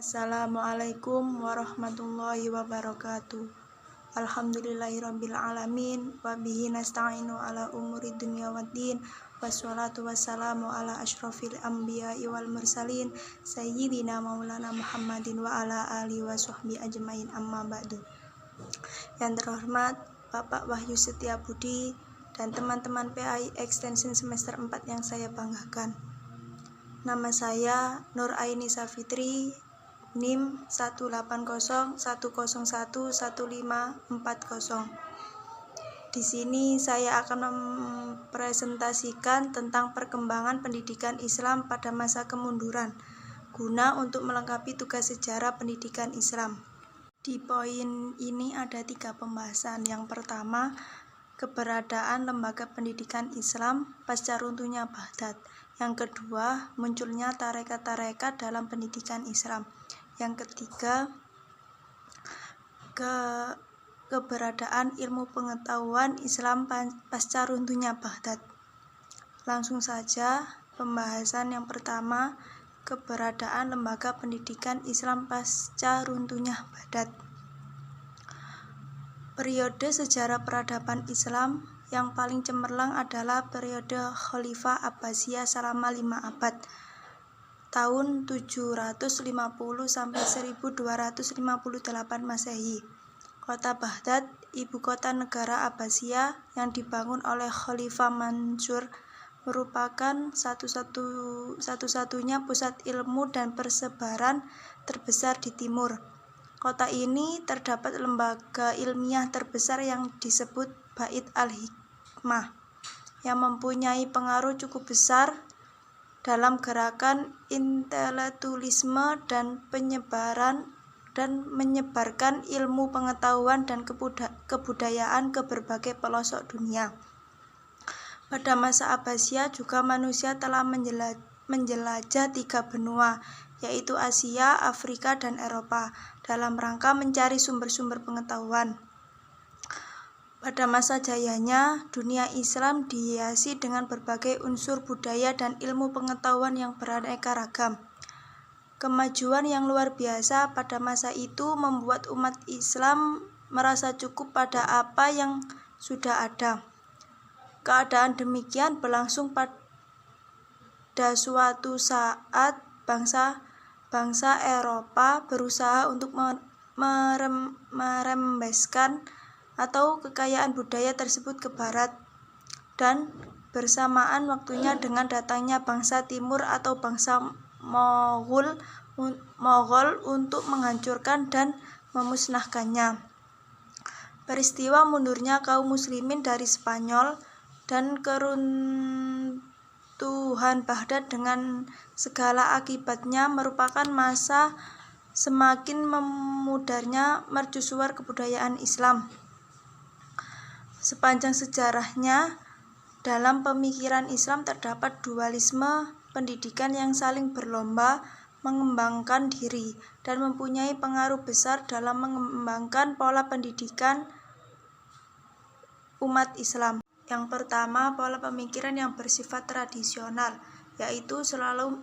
Assalamualaikum warahmatullahi wabarakatuh. Alhamdulillahirabbil alamin wa bihi nasta'inu ala umuri dunya waddin. Wassalatu wassalamu ala asyrafil anbiya'i wal mursalin sayyidina maulana Muhammadin wa ala alihi wa sahbihi ajmain, amma ba'du. Yang terhormat Bapak Wahyu Setiabudi dan teman-teman PAI Extension semester 4 yang saya banggakan. Nama saya Nur Ainisa Fitri, NIM 18010111540. Di sini saya akan mempresentasikan tentang perkembangan pendidikan Islam pada masa kemunduran, guna untuk melengkapi tugas sejarah pendidikan Islam. Di poin ini ada 3 pembahasan. Yang pertama, keberadaan lembaga pendidikan Islam pasca runtuhnya Baghdad. Yang kedua, munculnya tarekat-tarekat dalam pendidikan Islam. Yang ketiga, keberadaan ilmu pengetahuan Islam pasca runtuhnya Baghdad. Langsung saja, pembahasan yang pertama, keberadaan lembaga pendidikan Islam pasca runtuhnya Baghdad. Periode sejarah peradaban Islam yang paling cemerlang adalah periode Khalifah Abbasiyah selama 5 abad, tahun 750 sampai 1258 Masehi. Kota Baghdad, ibu kota negara Abbasiyah yang dibangun oleh Khalifah Mansur, merupakan satu-satunya pusat ilmu dan persebaran terbesar di timur. Kota ini terdapat lembaga ilmiah terbesar yang disebut Bait al-Hikmah, yang mempunyai pengaruh cukup besar dalam gerakan intelektualisme dan menyebarkan ilmu pengetahuan dan kebudayaan ke berbagai pelosok dunia. Pada masa Abbasiyah juga manusia telah menjelajah 3 benua, yaitu Asia, Afrika, dan Eropa, dalam rangka mencari sumber-sumber pengetahuan. Pada masa jayanya, dunia Islam dihiasi dengan berbagai unsur budaya dan ilmu pengetahuan yang beraneka ragam. Kemajuan yang luar biasa pada masa itu membuat umat Islam merasa cukup pada apa yang sudah ada. Keadaan demikian berlangsung pada suatu saat bangsa Eropa berusaha untuk merembeskan atau kekayaan budaya tersebut ke barat, dan bersamaan waktunya dengan datangnya bangsa timur atau bangsa Moghol untuk menghancurkan dan memusnahkannya. Peristiwa mundurnya kaum muslimin dari Spanyol dan keruntuhan Baghdad dengan segala akibatnya merupakan masa semakin memudarnya mercusuar kebudayaan Islam. Sepanjang sejarahnya, dalam pemikiran Islam terdapat dualisme pendidikan yang saling berlomba mengembangkan diri dan mempunyai pengaruh besar dalam mengembangkan pola pendidikan umat Islam. Yang pertama, pola pemikiran yang bersifat tradisional, yaitu selalu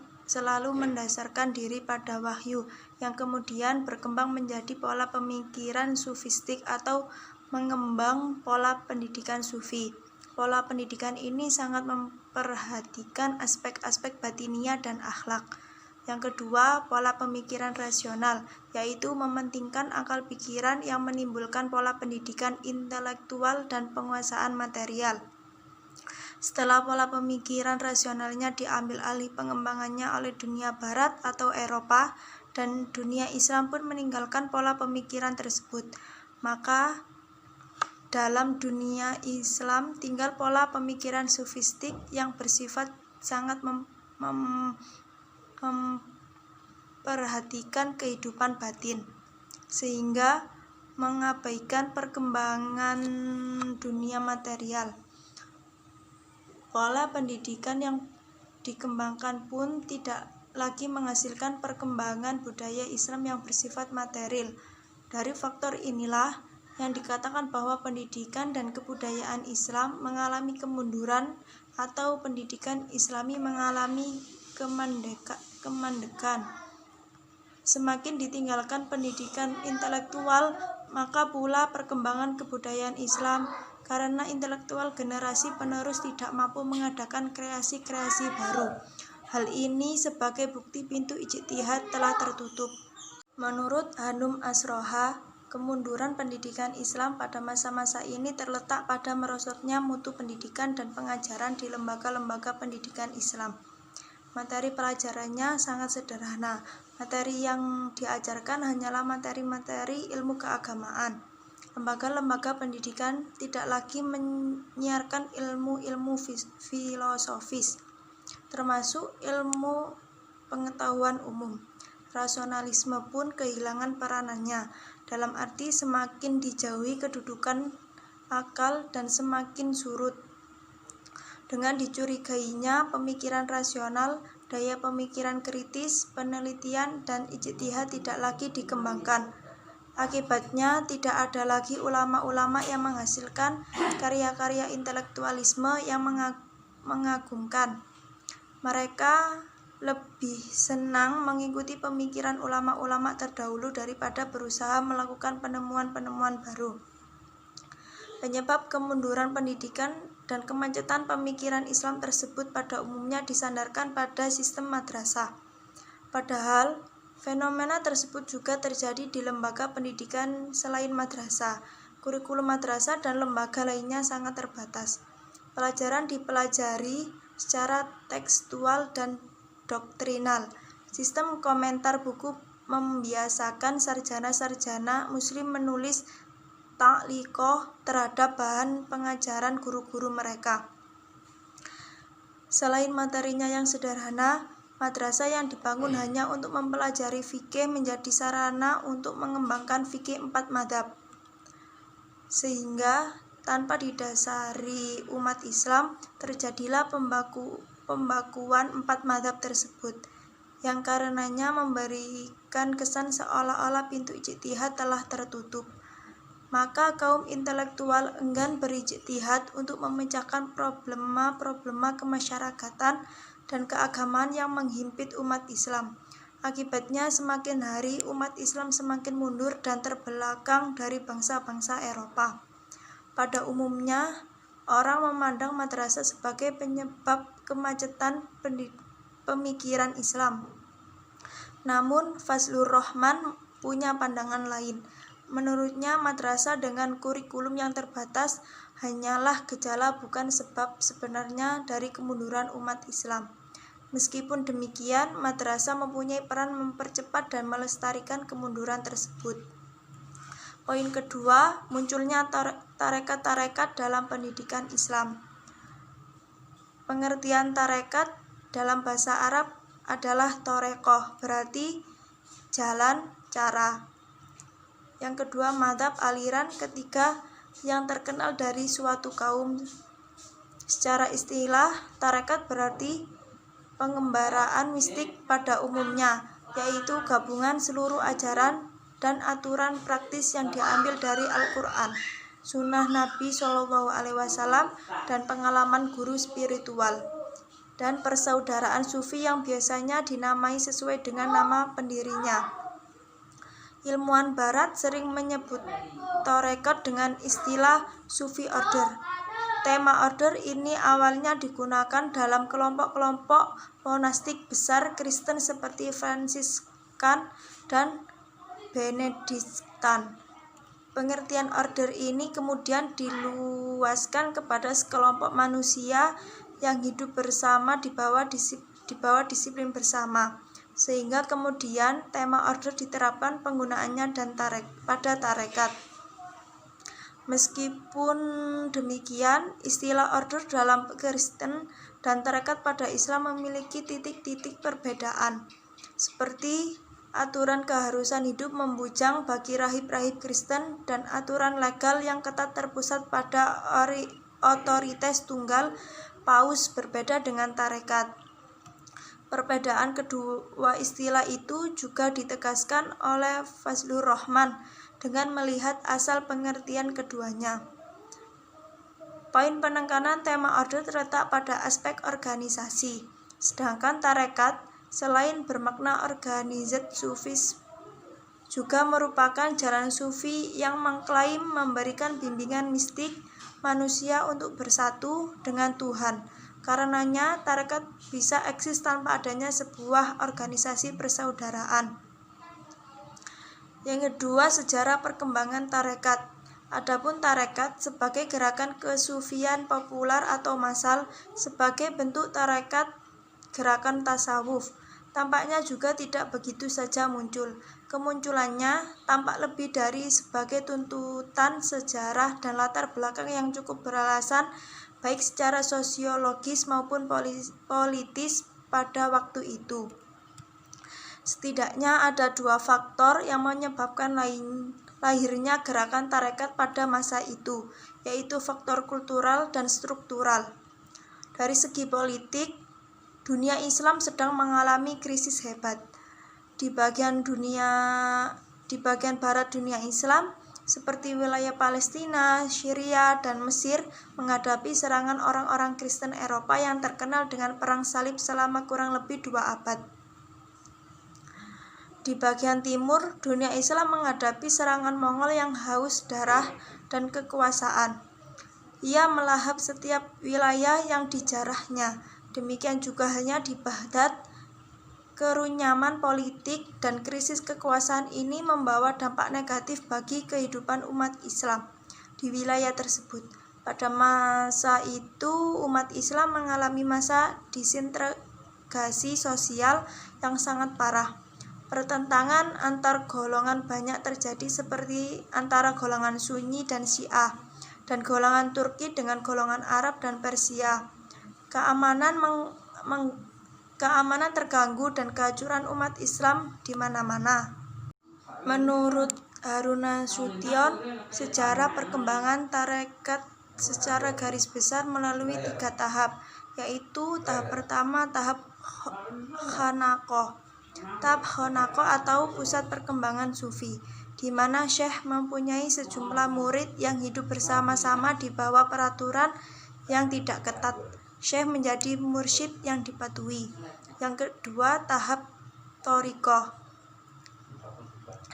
mendasarkan diri pada wahyu, yang kemudian berkembang menjadi pola pemikiran sufistik atau mengembang pola pendidikan sufi. Pola pendidikan ini sangat memperhatikan aspek-aspek batiniah dan akhlak. Yang kedua, pola pemikiran rasional, yaitu mementingkan akal pikiran yang menimbulkan pola pendidikan intelektual dan penguasaan material. Setelah pola pemikiran rasionalnya diambil alih pengembangannya oleh dunia barat atau Eropa, dan dunia Islam pun meninggalkan pola pemikiran tersebut, maka dalam dunia Islam tinggal pola pemikiran sufistik yang bersifat sangat memperhatikan kehidupan batin, sehingga mengabaikan perkembangan dunia material. Pola pendidikan yang dikembangkan pun tidak lagi menghasilkan perkembangan budaya Islam yang bersifat material. Dari faktor inilah yang dikatakan bahwa pendidikan dan kebudayaan Islam mengalami kemunduran atau pendidikan Islami mengalami kemandekan. semakin ditinggalkan pendidikan intelektual, maka pula perkembangan kebudayaan Islam, karena intelektual generasi penerus tidak mampu mengadakan kreasi-kreasi baru. Hal ini sebagai bukti pintu ijtihad telah tertutup. Menurut Hanum Asroha, kemunduran pendidikan Islam pada masa-masa ini terletak pada merosotnya mutu pendidikan dan pengajaran di lembaga-lembaga pendidikan Islam. Materi pelajarannya sangat sederhana. Materi yang diajarkan hanyalah materi-materi ilmu keagamaan. Lembaga-lembaga pendidikan tidak lagi menyiarkan ilmu-ilmu filosofis, termasuk ilmu pengetahuan umum. Rasionalisme pun kehilangan peranannya, dalam arti semakin dijauhi kedudukan akal dan semakin surut. Dengan dicurigainya pemikiran rasional, daya pemikiran kritis, penelitian, dan ijtihad tidak lagi dikembangkan. Akibatnya tidak ada lagi ulama-ulama yang menghasilkan karya-karya intelektualisme yang mengagumkan. Mereka lebih senang mengikuti pemikiran ulama-ulama terdahulu daripada berusaha melakukan penemuan-penemuan baru. Penyebab kemunduran pendidikan dan kemacetan pemikiran Islam tersebut pada umumnya disandarkan pada sistem madrasah. Padahal, fenomena tersebut juga terjadi di lembaga pendidikan selain madrasah. Kurikulum madrasah dan lembaga lainnya sangat terbatas. Pelajaran dipelajari secara tekstual dan doktrinal. Sistem komentar buku membiasakan sarjana-sarjana Muslim menulis ta'liqoh terhadap bahan pengajaran guru-guru mereka. Selain materinya yang sederhana, madrasah yang dibangun hanya untuk mempelajari fikih menjadi sarana untuk mengembangkan fikih 4 madzhab. Sehingga tanpa didasari umat Islam, terjadilah pembakuan 4 madzhab tersebut, yang karenanya memberikan kesan seolah-olah pintu ijtihad telah tertutup. Maka kaum intelektual enggan berijtihad untuk memecahkan problema-problema kemasyarakatan dan keagamaan yang menghimpit umat Islam. Akibatnya semakin hari umat Islam semakin mundur dan terbelakang dari bangsa-bangsa Eropa. Pada umumnya, orang memandang madrasah sebagai penyebab kemacetan pemikiran Islam. Namun Fazlur Rahman punya pandangan lain. Menurutnya, madrasah dengan kurikulum yang terbatas hanyalah gejala bukan sebab sebenarnya dari kemunduran umat Islam. Meskipun demikian, madrasah mempunyai peran mempercepat dan melestarikan kemunduran tersebut. Poin kedua, munculnya tarekat-tarekat dalam pendidikan Islam. Pengertian tarekat dalam bahasa Arab adalah torekoh, berarti jalan, cara. Yang kedua, madzhab, aliran. Ketiga, yang terkenal dari suatu kaum. Secara istilah, tarekat berarti pengembaraan mistik pada umumnya, yaitu gabungan seluruh ajaran dan aturan praktis yang diambil dari Al-Quran, sunnah Nabi SAW, dan pengalaman guru spiritual, dan persaudaraan sufi yang biasanya dinamai sesuai dengan nama pendirinya. Ilmuwan barat sering menyebut tarekat dengan istilah Sufi Order. Tema order ini awalnya digunakan dalam kelompok-kelompok monastik besar Kristen seperti Fransiskan dan Benediktan. Pengertian order ini kemudian diluaskan kepada sekelompok manusia yang hidup bersama di bawah disiplin bersama, sehingga kemudian tema order diterapkan penggunaannya pada tarekat. Meskipun demikian, istilah order dalam Kristen dan tarekat pada Islam memiliki titik-titik perbedaan, seperti aturan keharusan hidup membujang bagi rahib-rahib Kristen dan aturan legal yang ketat terpusat pada otoritas tunggal paus berbeda dengan tarekat. Perbedaan kedua istilah itu juga ditegaskan oleh Fazlur Rahman dengan melihat asal pengertian keduanya. Poin penekanan tema order terletak pada aspek organisasi, sedangkan tarekat selain bermakna organized sufis, juga merupakan jalan sufi yang mengklaim memberikan bimbingan mistik manusia untuk bersatu dengan Tuhan. Karenanya, tarekat bisa eksis tanpa adanya sebuah organisasi persaudaraan. Yang kedua, sejarah perkembangan tarekat. Adapun tarekat sebagai gerakan kesufian populer atau massal, sebagai bentuk tarekat gerakan tasawuf, tampaknya juga tidak begitu saja muncul. Kemunculannya tampak lebih dari sebagai tuntutan sejarah dan latar belakang yang cukup beralasan, baik secara sosiologis maupun politis pada waktu itu. Setidaknya ada dua faktor yang menyebabkan lahirnya gerakan tarekat pada masa itu, yaitu faktor kultural dan struktural. Dari segi politik, dunia Islam sedang mengalami krisis hebat. Di bagian barat dunia Islam, seperti wilayah Palestina, Syria, dan Mesir, menghadapi serangan orang-orang Kristen Eropa yang terkenal dengan perang salib selama kurang lebih 2 abad. Di bagian timur, dunia Islam menghadapi serangan Mongol yang haus darah dan kekuasaan. Ia melahap setiap wilayah yang dijarahnya. Demikian juga halnya di Baghdad. Kerunyaman politik dan krisis kekuasaan ini membawa dampak negatif bagi kehidupan umat Islam di wilayah tersebut. Pada masa itu, umat Islam mengalami masa disintegrasi sosial yang sangat parah. Pertentangan antar golongan banyak terjadi, seperti antara golongan Sunni dan Syiah, dan golongan Turki dengan golongan Arab dan Persia. Keamanan terganggu dan kehancuran umat Islam di mana-mana. Menurut Harun Nasution, sejarah perkembangan tarekat secara garis besar melalui 3 tahap, yaitu tahap pertama, tahap Khanaqah. Tahap Khanaqah atau pusat perkembangan sufi, di mana syekh mempunyai sejumlah murid yang hidup bersama-sama di bawah peraturan yang tidak ketat. Syekh menjadi mursyid yang dipatuhi. Yang kedua, tahap thoriqah.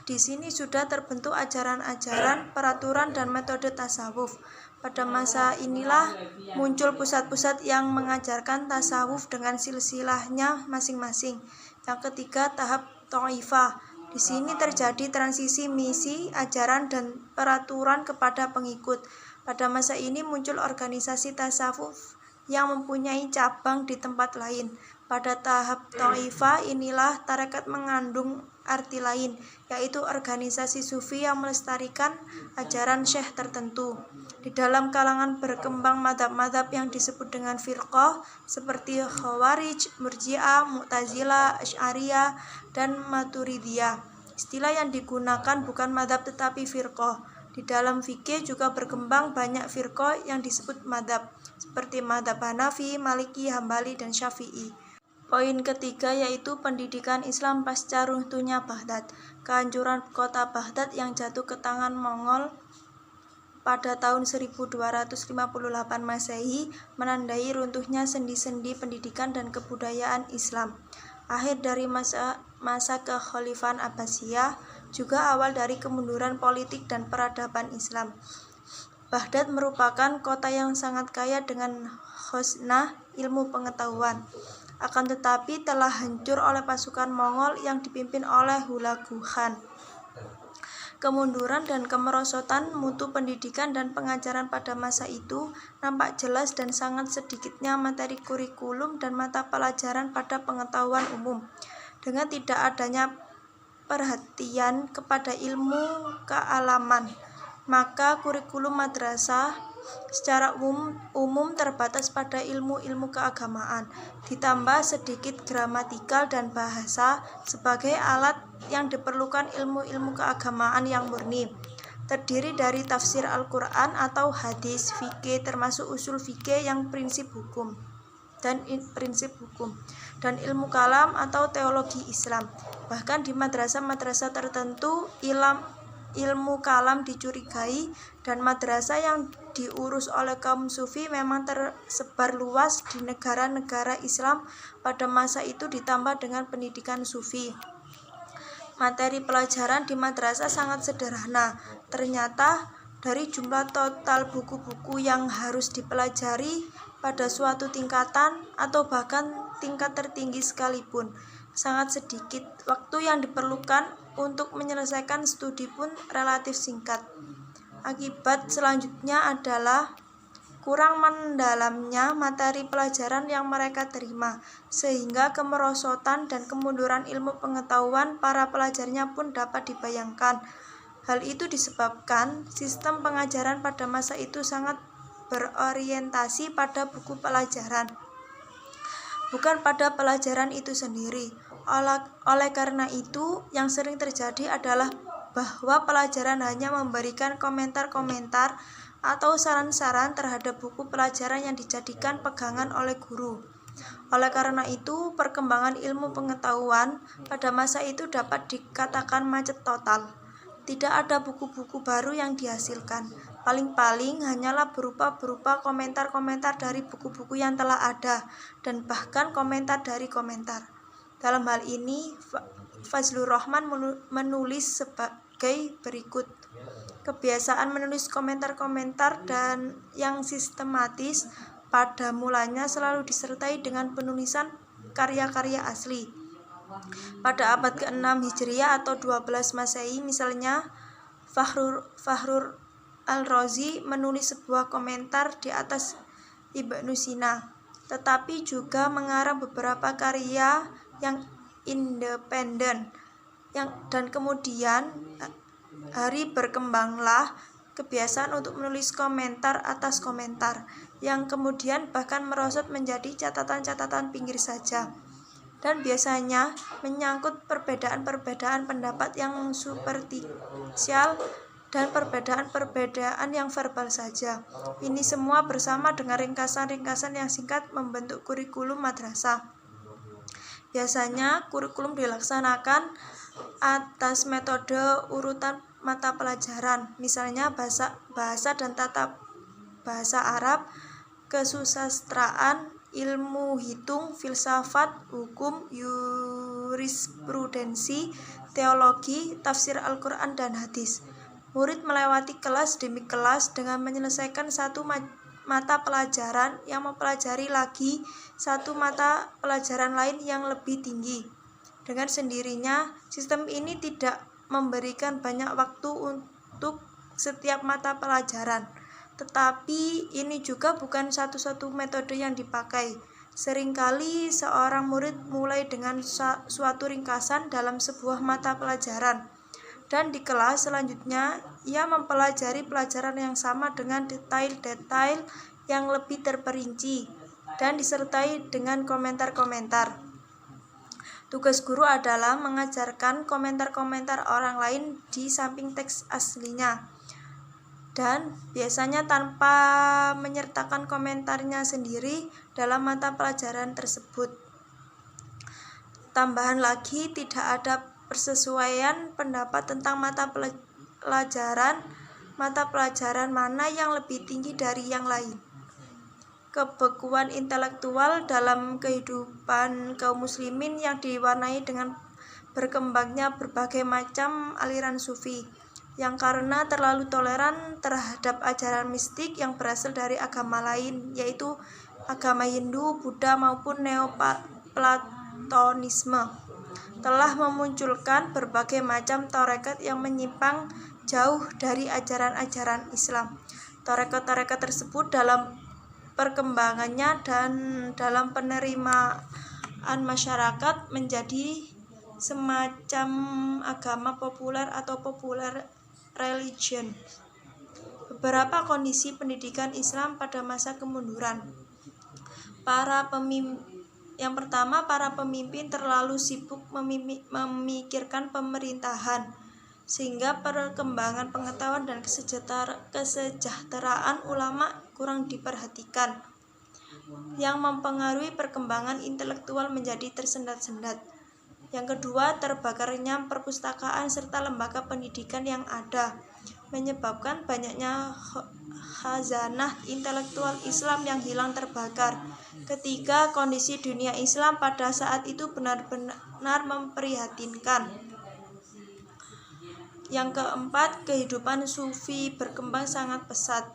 Di sini sudah terbentuk ajaran-ajaran, peraturan, dan metode tasawuf. Pada masa inilah muncul pusat-pusat yang mengajarkan tasawuf dengan silsilahnya masing-masing. Yang ketiga, tahap thaifah. Di sini terjadi transisi misi, ajaran, dan peraturan kepada pengikut. Pada masa ini muncul organisasi tasawuf yang mempunyai cabang di tempat lain. Pada tahap thaifah inilah tarekat mengandung arti lain, yaitu organisasi sufi yang melestarikan ajaran syekh tertentu. Di dalam kalangan berkembang madhab-madhab yang disebut dengan firqah, seperti Khawarij, Murji'ah, Mu'tazilah, Asy'ariyah, dan Maturidiyah. Istilah yang digunakan bukan madhab tetapi firqah. Di dalam fikih juga berkembang banyak firqah yang disebut madhab, seperti madhab Hanafi, Maliki, Hambali, dan Syafi'i. Poin ketiga yaitu pendidikan Islam pasca runtuhnya Baghdad. Kehancuran kota Baghdad yang jatuh ke tangan Mongol pada tahun 1258 Masehi menandai runtuhnya sendi-sendi pendidikan dan kebudayaan Islam. Akhir dari masa kekhalifahan Abbasiyah, juga awal dari kemunduran politik dan peradaban Islam. Baghdad merupakan kota yang sangat kaya dengan khaznah ilmu pengetahuan. Akan tetapi telah hancur oleh pasukan Mongol yang dipimpin oleh Hulagu Khan. Kemunduran dan kemerosotan mutu pendidikan dan pengajaran pada masa itu nampak jelas, dan sangat sedikitnya materi kurikulum dan mata pelajaran pada pengetahuan umum. Dengan tidak adanya perhatian kepada ilmu kealaman, maka kurikulum madrasah secara umum terbatas pada ilmu-ilmu keagamaan, ditambah sedikit gramatikal dan bahasa sebagai alat yang diperlukan ilmu-ilmu keagamaan yang murni, terdiri dari tafsir Al-Quran atau hadis, fikih termasuk usul fikih yang prinsip hukum, dan ilmu kalam atau teologi Islam. Bahkan di madrasah-madrasah tertentu ilmu kalam dicurigai, dan madrasah yang diurus oleh kaum sufi memang tersebar luas di negara-negara Islam pada masa itu, ditambah dengan pendidikan sufi. Materi pelajaran di madrasah sangat sederhana. Ternyata dari jumlah total buku-buku yang harus dipelajari pada suatu tingkatan atau bahkan tingkat tertinggi sekalipun, sangat sedikit. Waktu yang diperlukan untuk menyelesaikan studi pun relatif singkat. Akibat selanjutnya adalah kurang mendalamnya materi pelajaran yang mereka terima, sehingga kemerosotan dan kemunduran ilmu pengetahuan para pelajarnya pun dapat dibayangkan. Hal itu disebabkan sistem pengajaran pada masa itu sangat berorientasi pada buku pelajaran, bukan pada pelajaran itu sendiri. Oleh karena itu, yang sering terjadi adalah bahwa pelajaran hanya memberikan komentar-komentar atau saran-saran terhadap buku pelajaran yang dijadikan pegangan oleh guru. Oleh karena itu, perkembangan ilmu pengetahuan pada masa itu dapat dikatakan macet total. Tidak ada buku-buku baru yang dihasilkan. Paling-paling hanyalah berupa komentar-komentar dari buku-buku yang telah ada, dan bahkan komentar dari komentar. Dalam hal ini, Fazlur Rahman menulis sebagai berikut. Kebiasaan menulis komentar-komentar dan yang sistematis pada mulanya selalu disertai dengan penulisan karya-karya asli. Pada abad ke-6 Hijriah atau 12 Masehi misalnya, Fakhrur Al-Razi menulis sebuah komentar di atas Ibnu Sina, tetapi juga mengarang beberapa karya yang independen. Dan kemudian hari berkembanglah kebiasaan untuk menulis komentar atas komentar, yang kemudian bahkan merosot menjadi catatan-catatan pinggir saja, dan biasanya menyangkut perbedaan-perbedaan pendapat yang superficial dan perbedaan-perbedaan yang verbal saja. Ini semua bersama dengan ringkasan-ringkasan yang singkat membentuk kurikulum madrasah. Biasanya kurikulum dilaksanakan atas metode urutan mata pelajaran, misalnya bahasa dan tata bahasa Arab, kesusastraan, ilmu hitung, filsafat, hukum, jurisprudensi, teologi, tafsir Al-Quran, dan hadis. Murid melewati kelas demi kelas dengan menyelesaikan satu mata pelajaran yang mempelajari lagi satu mata pelajaran lain yang lebih tinggi. Dengan sendirinya, sistem ini tidak memberikan banyak waktu untuk setiap mata pelajaran. Tetapi ini juga bukan satu-satu metode yang dipakai. Seringkali seorang murid mulai dengan suatu ringkasan dalam sebuah mata pelajaran, dan di kelas selanjutnya ia mempelajari pelajaran yang sama dengan detail-detail yang lebih terperinci dan disertai dengan komentar-komentar. Tugas guru adalah mengajarkan komentar-komentar orang lain di samping teks aslinya, dan biasanya tanpa menyertakan komentarnya sendiri dalam mata pelajaran tersebut. Tambahan lagi, tidak ada persesuaian pendapat tentang mata pelajaran mana yang lebih tinggi dari yang lain. Kebekuan intelektual dalam kehidupan kaum muslimin yang diwarnai dengan berkembangnya berbagai macam aliran sufi, yang karena terlalu toleran terhadap ajaran mistik yang berasal dari agama lain, yaitu agama Hindu, Buddha maupun Neoplatonisme, telah memunculkan berbagai macam tarekat yang menyimpang jauh dari ajaran-ajaran Islam. Tarekat-tarekat tersebut dalam perkembangannya dan dalam penerimaan masyarakat menjadi semacam agama populer atau popular religion. Beberapa kondisi pendidikan Islam pada masa kemunduran. Yang pertama, para pemimpin terlalu sibuk memikirkan pemerintahan, sehingga perkembangan pengetahuan dan kesejahteraan ulama kurang diperhatikan, yang mempengaruhi perkembangan intelektual menjadi tersendat-sendat. Yang kedua, terbakarnya perpustakaan serta lembaga pendidikan yang ada, menyebabkan banyaknya khazanah intelektual Islam yang hilang terbakar. Ketiga, kondisi dunia Islam pada saat itu benar-benar memprihatinkan. Yang keempat, kehidupan sufi berkembang sangat pesat.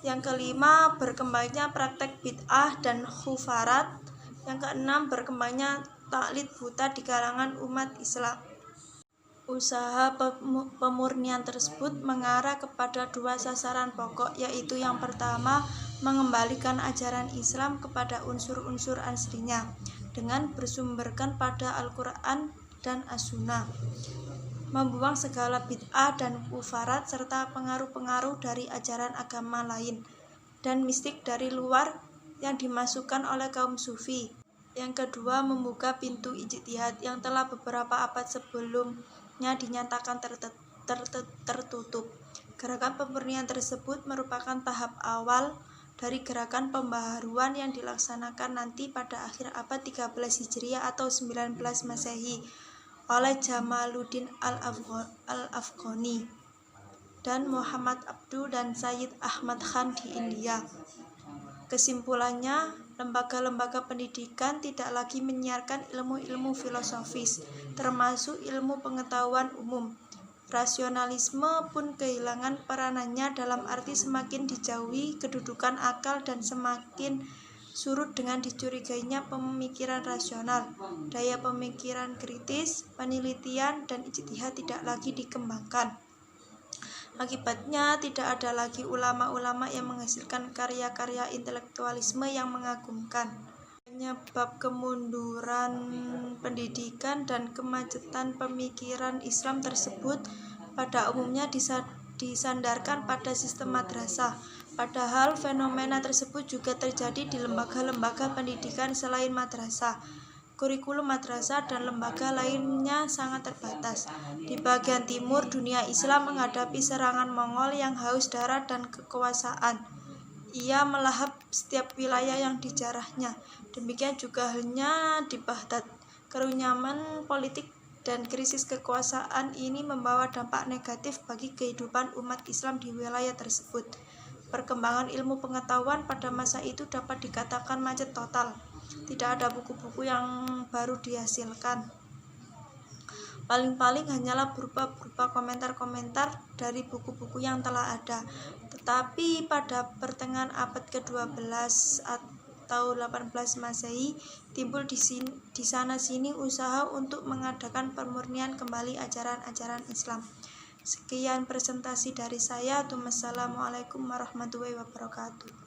Yang kelima, berkembangnya praktek bid'ah dan khufarat. Yang keenam, berkembangnya taklid buta di kalangan umat Islam. Usaha pemurnian tersebut mengarah kepada dua sasaran pokok, yaitu yang pertama, mengembalikan ajaran Islam kepada unsur-unsur aslinya dengan bersumberkan pada Al-Quran dan As-Sunnah, membuang segala bid'ah dan kufarat serta pengaruh-pengaruh dari ajaran agama lain dan mistik dari luar yang dimasukkan oleh kaum sufi. Yang kedua, membuka pintu ijtihad yang telah beberapa abad sebelumnya dinyatakan tertutup. Gerakan pemurnian tersebut merupakan tahap awal dari gerakan pembaharuan yang dilaksanakan nanti pada akhir abad 13 Hijriah atau 19 Masehi oleh Jamaluddin Al-Afghani dan Muhammad Abduh dan Sayyid Ahmad Khan di India. Kesimpulannya, lembaga-lembaga pendidikan tidak lagi menyiarkan ilmu-ilmu filosofis, termasuk ilmu pengetahuan umum. Rasionalisme pun kehilangan peranannya dalam arti semakin dijauhi kedudukan akal dan semakin surut dengan dicurigainya pemikiran rasional. Daya pemikiran kritis, penelitian, dan ijtihad tidak lagi dikembangkan. Akibatnya, tidak ada lagi ulama-ulama yang menghasilkan karya-karya intelektualisme yang mengagumkan. Penyebab kemunduran pendidikan dan kemacetan pemikiran Islam tersebut pada umumnya disandarkan pada sistem madrasah. Padahal fenomena tersebut juga terjadi di lembaga-lembaga pendidikan selain madrasah. Kurikulum madrasah dan lembaga lainnya sangat terbatas. Di bagian timur, dunia Islam menghadapi serangan Mongol yang haus darah dan kekuasaan. Ia melahap setiap wilayah yang dijarahnya. Demikian juga halnya di Baghdad. Kerunyaman politik dan krisis kekuasaan ini membawa dampak negatif bagi kehidupan umat Islam di wilayah tersebut. Perkembangan ilmu pengetahuan pada masa itu dapat dikatakan macet total. Tidak ada buku-buku yang baru dihasilkan. Paling-paling hanyalah berupa komentar-komentar dari buku-buku yang telah ada. Tetapi pada pertengahan abad ke-12 atau 18 Masehi timbul di sana-sini usaha untuk mengadakan pemurnian kembali ajaran-ajaran Islam. Sekian presentasi dari saya. Wassalamualaikum warahmatullahi wabarakatuh.